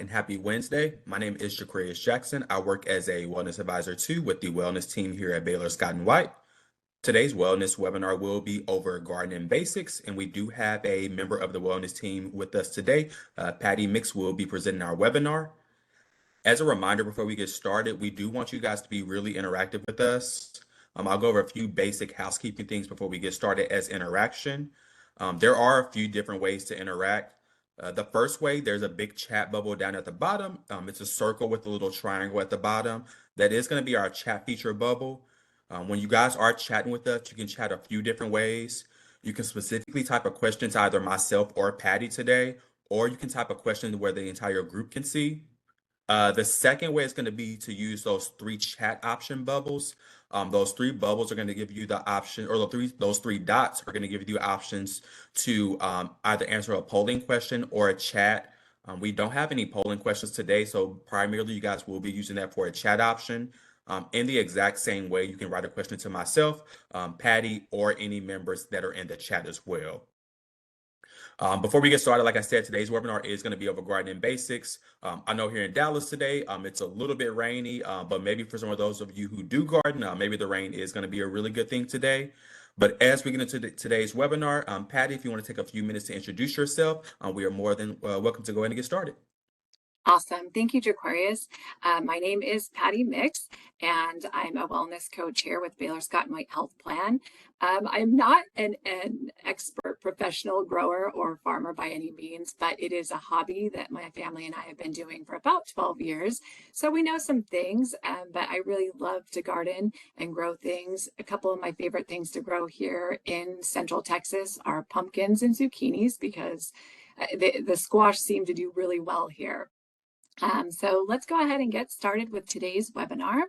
and happy Wednesday. My name is Jaquarius Jackson. I work as a wellness advisor too with the wellness team here at Baylor Scott and White. Today's wellness webinar will be over gardening basics, and we do have a member of the wellness team with us today. Patty Mix will be presenting our webinar. As a reminder, before we get started, we do want you guys to be really interactive with us. I'll go over a few basic housekeeping things before we get started as interaction. There are a few different ways to interact. The first way, there's a big chat bubble down at the bottom. It's a circle with a little triangle at the bottom. That is going to be our chat feature bubble. When you guys are chatting with us, you can chat a few different ways. You can specifically type a question to either myself or Patty today, or you can type a question where the entire group can see. The second way is going to be to use those three chat option bubbles. Those three bubbles are going to give you the option, or those three dots are going to give you options to either answer a polling question or a chat. We don't have any polling questions today, so primarily you guys will be using that for a chat option. In the exact same way, you can write a question to myself, Patty, or any members that are in the chat as well. Before we get started, like I said, today's webinar is going to be over gardening basics. I know here in Dallas today, it's a little bit rainy, but maybe for some of those of you who do garden, maybe the rain is going to be a really good thing today. But as we get into today's webinar, Patty, if you want to take a few minutes to introduce yourself, we are more than welcome to go ahead and get started. Awesome. Thank you, Jaquarius. My name is Patty Mix, and I'm a wellness coach here with Baylor Scott and White Health Plan. I'm not an expert professional grower or farmer by any means, but it is a hobby that my family and I have been doing for about 12 years. So we know some things, but I really love to garden and grow things. A couple of my favorite things to grow here in Central Texas are pumpkins and zucchinis because the squash seem to do really well here. So let's go ahead and get started with today's webinar.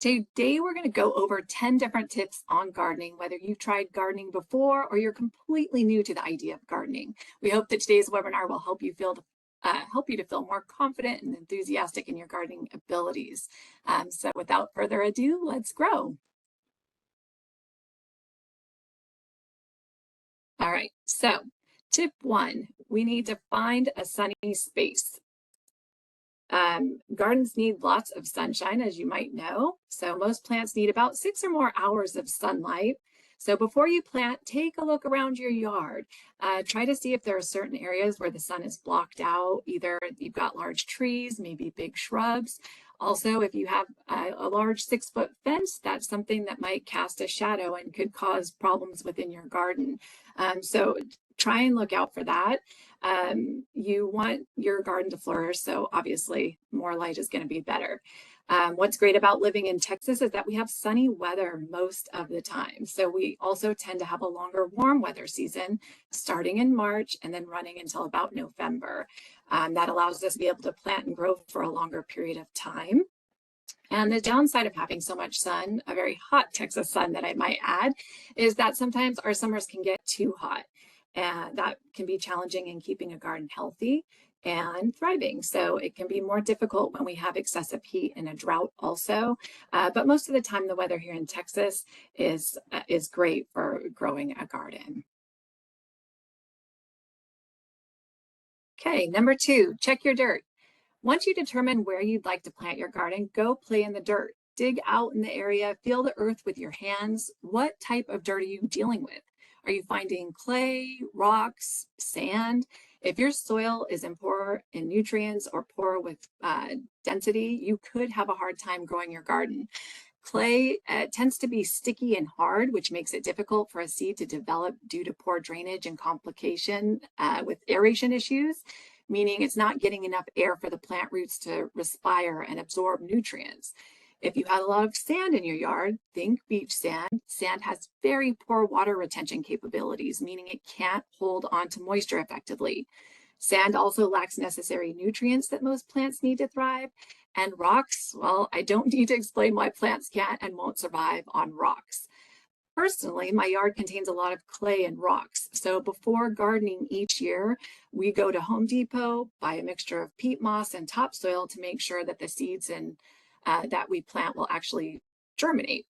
Today, we're going to go over 10 different tips on gardening, whether you've tried gardening before or you're completely new to the idea of gardening. We hope that today's webinar will help you to feel more confident and enthusiastic in your gardening abilities. So without further ado, let's grow. All right, so tip 1, we need to find a sunny space. Gardens need lots of sunshine, as you might know. So most plants need about 6 or more hours of sunlight. So before you plant, take a look around your yard. Try to see if there are certain areas where the sun is blocked out. Either you've got large trees, maybe big shrubs. Also, if you have a large 6-foot fence, that's something that might cast a shadow and could cause problems within your garden. So try and look out for that. You want your garden to flourish, so obviously more light is going to be better. What's great about living in Texas is that we have sunny weather most of the time. So we also tend to have a longer warm weather season starting in March and then running until about November. That allows us to be able to plant and grow for a longer period of time. And the downside of having so much sun, a very hot Texas sun that I might add, is that sometimes our summers can get too hot. And that can be challenging in keeping a garden healthy and thriving. So it can be more difficult when we have excessive heat and a drought also. But most of the time, the weather here in Texas is great for growing a garden. Okay, number 2, check your dirt. Once you determine where you'd like to plant your garden, go play in the dirt. Dig out in the area, feel the earth with your hands. What type of dirt are you dealing with? Are you finding clay, rocks, sand? If your soil is poor in nutrients or poor with density, you could have a hard time growing your garden. Clay tends to be sticky and hard, which makes it difficult for a seed to develop due to poor drainage and complication with aeration issues, meaning it's not getting enough air for the plant roots to respire and absorb nutrients. If you had a lot of sand in your yard, think beach sand. Sand has very poor water retention capabilities, meaning it can't hold on to moisture effectively. Sand also lacks necessary nutrients that most plants need to thrive. And rocks, well, I don't need to explain why plants can't and won't survive on rocks. Personally, my yard contains a lot of clay and rocks. So before gardening each year, we go to Home Depot, buy a mixture of peat moss and topsoil to make sure that the seeds that we plant will actually germinate.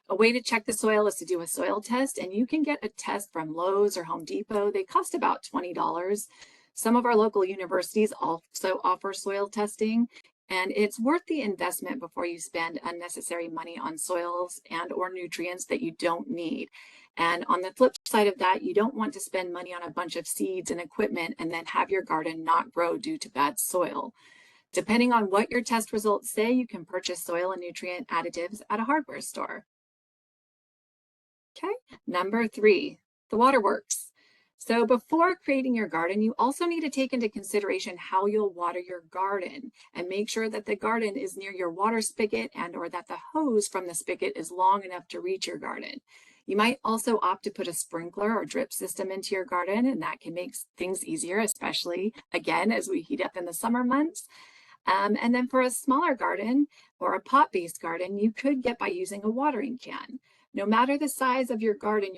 A way to check the soil is to do a soil test, and you can get a test from Lowe's or Home Depot. They cost about $20. Some of our local universities also offer soil testing, and it's worth the investment before you spend unnecessary money on soils and or nutrients that you don't need. And on the flip side of that, you don't want to spend money on a bunch of seeds and equipment and then have your garden not grow due to bad soil. Depending on what your test results say, you can purchase soil and nutrient additives at a hardware store. Okay, number 3, the waterworks. So before creating your garden, you also need to take into consideration how you'll water your garden and make sure that the garden is near your water spigot and or that the hose from the spigot is long enough to reach your garden. You might also opt to put a sprinkler or drip system into your garden, and that can make things easier, especially again, as we heat up in the summer months. And then for a smaller garden or a pot-based garden, you could get by using a watering can. No matter the size of your garden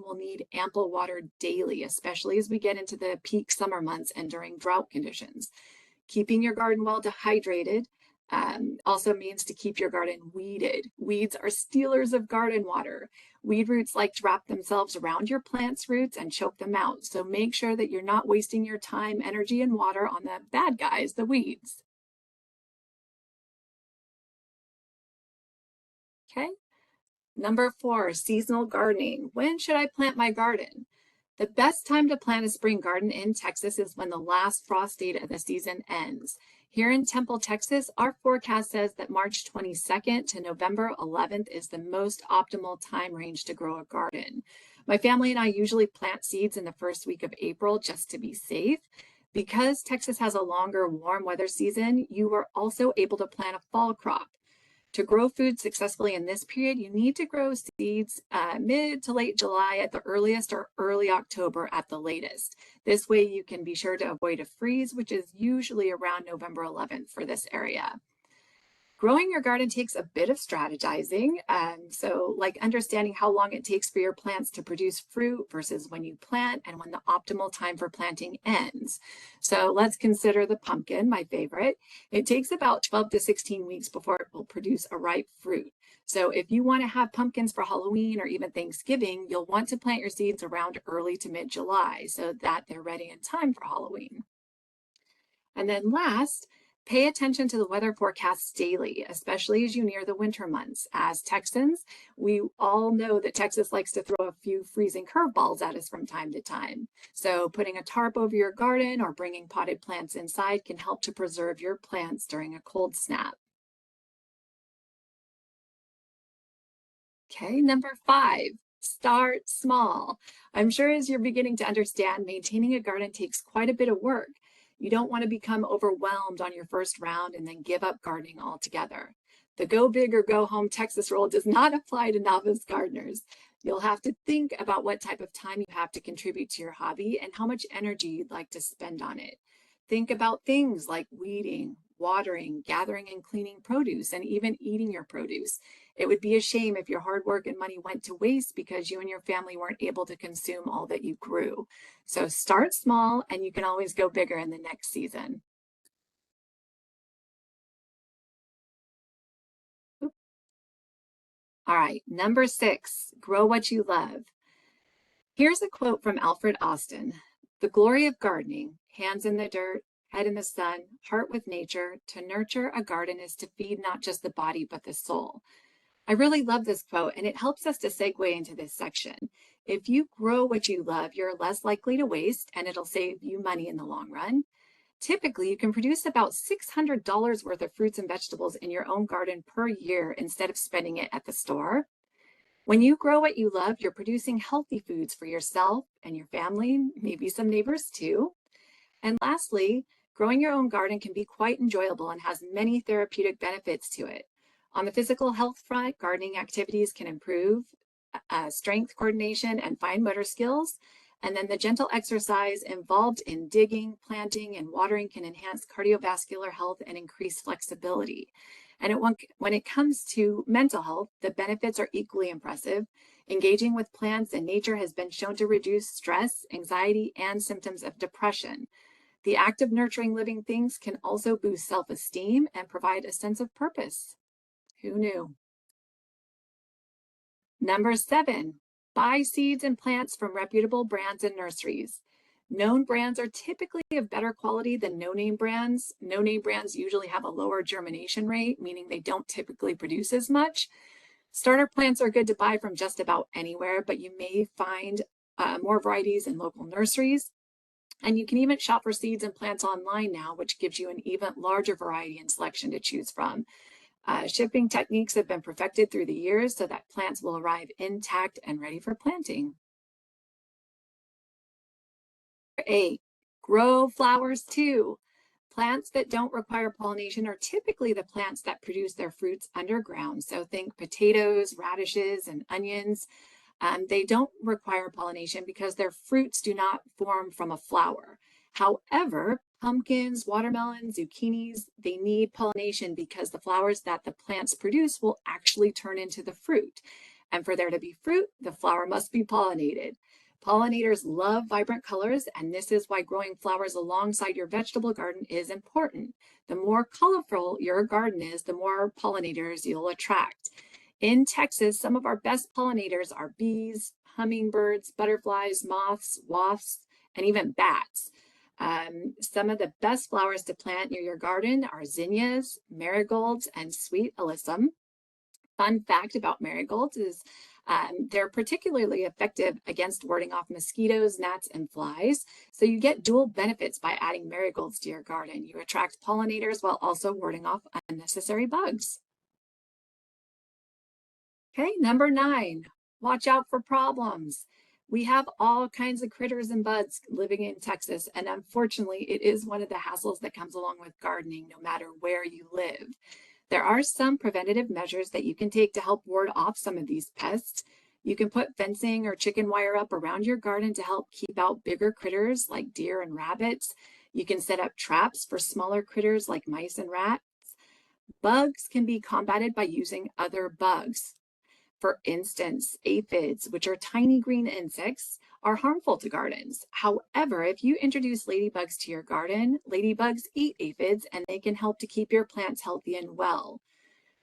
will need ample water daily, especially as we get into the peak summer months and during drought conditions. Keeping your garden well dehydrated also means to keep your garden weeded. Weeds are stealers of garden water. Weed roots like to wrap themselves around your plant's roots and choke them out. So make sure that you're not wasting your time, energy, and water on the bad guys, the weeds. Okay. Number 4, seasonal gardening. When should I plant my garden? The best time to plant a spring garden in Texas is when the last frost date of the season ends. Here in Temple, Texas, our forecast says that March 22nd to November 11th is the most optimal time range to grow a garden. My family and I usually plant seeds in the first week of April just to be safe. Because Texas has a longer warm weather season, you are also able to plant a fall crop. To grow food successfully in this period, you need to grow seeds mid to late July at the earliest or early October at the latest. This way you can be sure to avoid a freeze, which is usually around November 11th for this area. Growing your garden takes a bit of strategizing. So like understanding how long it takes for your plants to produce fruit versus when you plant and when the optimal time for planting ends. So let's consider the pumpkin, my favorite. It takes about 12 to 16 weeks before it will produce a ripe fruit. So if you want to have pumpkins for Halloween or even Thanksgiving, you'll want to plant your seeds around early to mid-July so that they're ready in time for Halloween. And then last, pay attention to the weather forecasts daily, especially as you near the winter months. As Texans, we all know that Texas likes to throw a few freezing curveballs at us from time to time. So putting a tarp over your garden or bringing potted plants inside can help to preserve your plants during a cold snap. Okay, number 5, start small. I'm sure as you're beginning to understand, maintaining a garden takes quite a bit of work. You don't want to become overwhelmed on your first round and then give up gardening altogether. The go big or go home Texas rule does not apply to novice gardeners. You'll have to think about what type of time you have to contribute to your hobby and how much energy you'd like to spend on it. Think about things like weeding, watering, gathering and cleaning produce, and even eating your produce. It would be a shame if your hard work and money went to waste because you and your family weren't able to consume all that you grew. So start small and you can always go bigger in the next season. All right, number 6, grow what you love. Here's a quote from Alfred Austin. The glory of gardening, hands in the dirt, head in the sun, heart with nature, to nurture a garden is to feed not just the body, but the soul. I really love this quote, and it helps us to segue into this section. If you grow what you love, you're less likely to waste, and it'll save you money in the long run. Typically, you can produce about $600 worth of fruits and vegetables in your own garden per year instead of spending it at the store. When you grow what you love, you're producing healthy foods for yourself and your family, maybe some neighbors too. And lastly, growing your own garden can be quite enjoyable and has many therapeutic benefits to it. On the physical health front, gardening activities can improve strength, coordination, and fine motor skills. And then the gentle exercise involved in digging, planting, and watering can enhance cardiovascular health and increase flexibility. And when it comes to mental health, the benefits are equally impressive. Engaging with plants and nature has been shown to reduce stress, anxiety, and symptoms of depression. The act of nurturing living things can also boost self-esteem and provide a sense of purpose. Who knew? Number 7, buy seeds and plants from reputable brands and nurseries. Known brands are typically of better quality than no-name brands. No-name brands usually have a lower germination rate, meaning they don't typically produce as much. Starter plants are good to buy from just about anywhere, but you may find more varieties in local nurseries. And you can even shop for seeds and plants online now, which gives you an even larger variety and selection to choose from. Shipping techniques have been perfected through the years so that plants will arrive intact and ready for planting. 8, grow flowers too. Plants that don't require pollination are typically the plants that produce their fruits underground. So think potatoes, radishes, and onions. They don't require pollination because their fruits do not form from a flower. However, pumpkins, watermelons, zucchinis, they need pollination because the flowers that the plants produce will actually turn into the fruit. And for there to be fruit, the flower must be pollinated. Pollinators love vibrant colors, and this is why growing flowers alongside your vegetable garden is important. The more colorful your garden is, the more pollinators you'll attract. In Texas, some of our best pollinators are bees, hummingbirds, butterflies, moths, wasps, and even bats. Some of the best flowers to plant near your garden are zinnias, marigolds, and sweet alyssum. Fun fact about marigolds is they're particularly effective against warding off mosquitoes, gnats, and flies. So you get dual benefits by adding marigolds to your garden. You attract pollinators while also warding off unnecessary bugs. Okay, number 9, watch out for problems. We have all kinds of critters and bugs living in Texas, and unfortunately, it is one of the hassles that comes along with gardening, no matter where you live. There are some preventative measures that you can take to help ward off some of these pests. You can put fencing or chicken wire up around your garden to help keep out bigger critters like deer and rabbits. You can set up traps for smaller critters like mice and rats. Bugs can be combated by using other bugs. For instance, aphids, which are tiny green insects, are harmful to gardens. However, if you introduce ladybugs to your garden, ladybugs eat aphids and they can help to keep your plants healthy and well.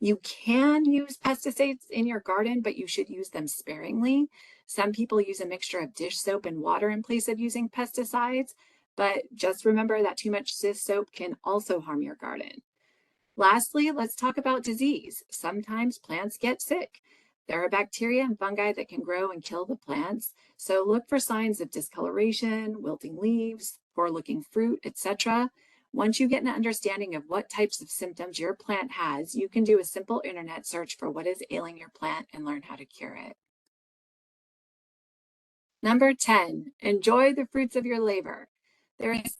You can use pesticides in your garden, but you should use them sparingly. Some people use a mixture of dish soap and water in place of using pesticides, but just remember that too much dish soap can also harm your garden. Lastly, let's talk about disease. Sometimes plants get sick. There are bacteria and fungi that can grow and kill the plants. So look for signs of discoloration, wilting leaves, poor looking fruit, etc. Once you get an understanding of what types of symptoms your plant has, you can do a simple internet search for what is ailing your plant and learn how to cure it. Number 10, enjoy the fruits of your labor. There is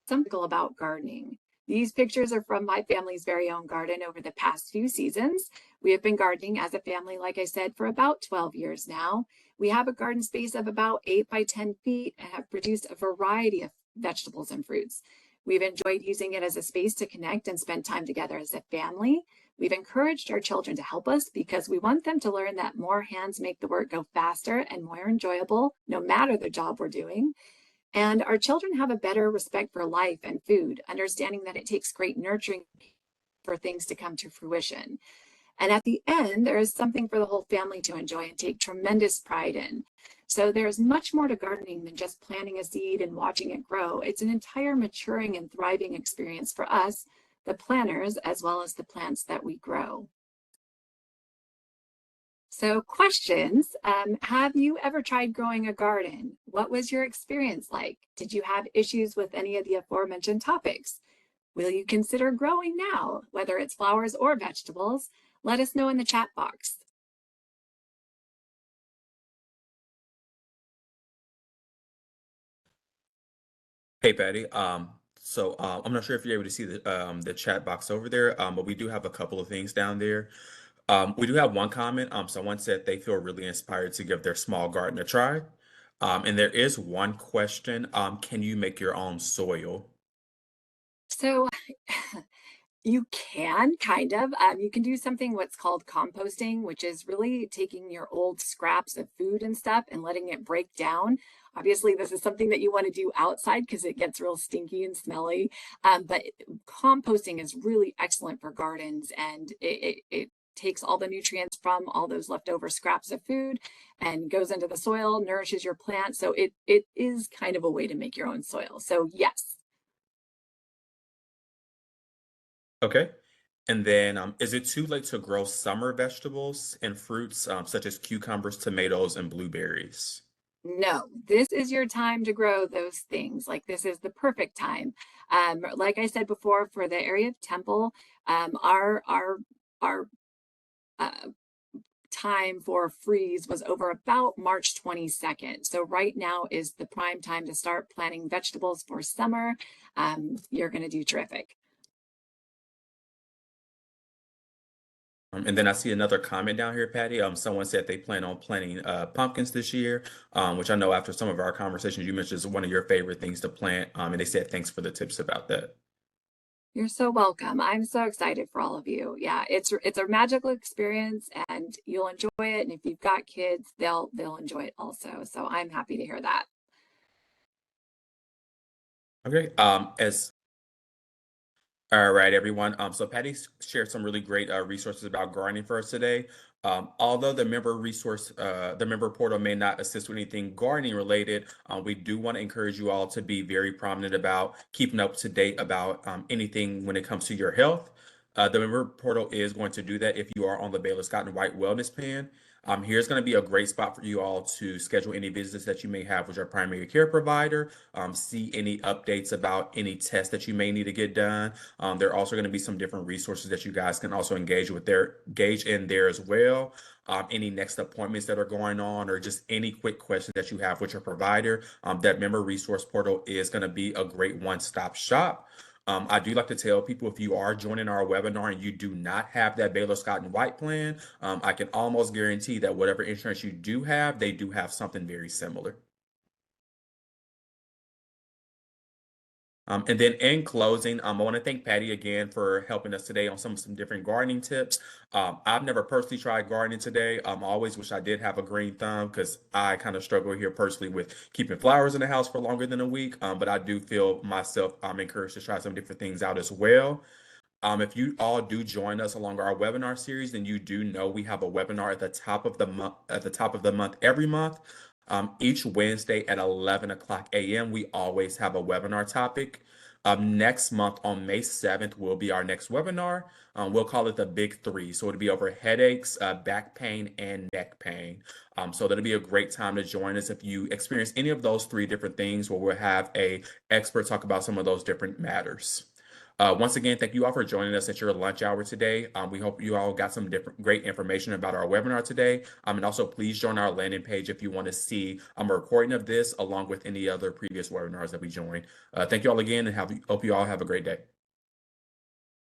something about gardening. These pictures are from my family's very own garden over the past few seasons. We have been gardening as a family, like I said, for about 12 years now. We have a garden space of about 8 by 10 feet and have produced a variety of vegetables and fruits. We've enjoyed using it as a space to connect and spend time together as a family. We've encouraged our children to help us because we want them to learn that more hands make the work go faster and more enjoyable, no matter the job we're doing. And our children have a better respect for life and food, understanding that it takes great nurturing for things to come to fruition. And at the end, there is something for the whole family to enjoy and take tremendous pride in. So there's much more to gardening than just planting a seed and watching it grow. It's an entire maturing and thriving experience for us, the planters, as well as the plants that we grow. So questions, have you ever tried growing a garden? What was your experience like? Did you have issues with any of the aforementioned topics? Will you consider growing now, whether it's flowers or vegetables? Let us know in the chat box. Hey, Patty. I'm not sure if you're able to see the chat box over there, but we do have a couple of things down there. We do have one comment. Someone said they feel really inspired to give their small garden a try. And there is one question. Can you make your own soil? So you can kind of. You can do something what's called composting, which is really taking your old scraps of food and stuff and letting it break down. Obviously, this is something that you want to do outside because it gets real stinky and smelly. But composting is really excellent for gardens, and it takes all the nutrients from all those leftover scraps of food and goes into the soil, nourishes your plant. So it is kind of a way to make your own soil. So yes. Okay. And then, is it too late to grow summer vegetables and fruits, such as cucumbers, tomatoes, and blueberries? No, this is your time to grow those things. Like this is the perfect time. Like I said before, for the area of Temple, our uh, time for freeze was over about March 22nd. So right now is the prime time to start planting vegetables for summer. You're going to do terrific. And then I see another comment down here, Patty. Someone said they plan on planting pumpkins this year, which I know after some of our conversations you mentioned is one of your favorite things to plant. And they said thanks for the tips about that. You're so welcome. I'm so excited for all of you. Yeah, it's a magical experience and you'll enjoy it. And if you've got kids, they'll enjoy it also. So I'm happy to hear that. Okay. As All right, everyone. So shared some really great resources about gardening for us today. Although the member portal may not assist with anything gardening related, we do want to encourage you all to be very prominent about keeping up to date about anything when it comes to your health. The member portal is going to do that if you are on the Baylor Scott and White Wellness Plan. Here's going to be a great spot for you all to schedule any visits that you may have with your primary care provider, see any updates about any tests that you may need to get done. There are also going to be some different resources that you guys can also engage in there as well. Any next appointments that are going on, or just any quick questions that you have with your provider. That member resource portal is going to be a great one-stop shop. I do like to tell people if you are joining our webinar and you do not have that Baylor Scott and White plan, I can almost guarantee that whatever insurance you do have, they do have something very similar. And then in closing, I want to thank Patty again for helping us today on some different gardening tips. I've never personally tried gardening today. I always wish I did have a green thumb because I kind of struggle here personally with keeping flowers in the house for longer than a week. But I do feel myself encouraged to try some different things out as well. If you all do join us along our webinar series, then you do know we have a webinar at the top of the month every month. Each Wednesday at 11 o'clock a.m., we always have a webinar topic. Next month on May 7th will be our next webinar. We'll call it the Big Three. So it'll be over headaches, back pain, and neck pain. So that'll be a great time to join us if you experience any of those three different things, where we'll have a expert talk about some of those different matters. Once again, thank you all for joining us at your lunch hour today. We hope you all got some great information about our webinar today. And also please join our landing page if you want to see a recording of this along with any other previous webinars that we joined. Thank you all again, and hope you all have a great day.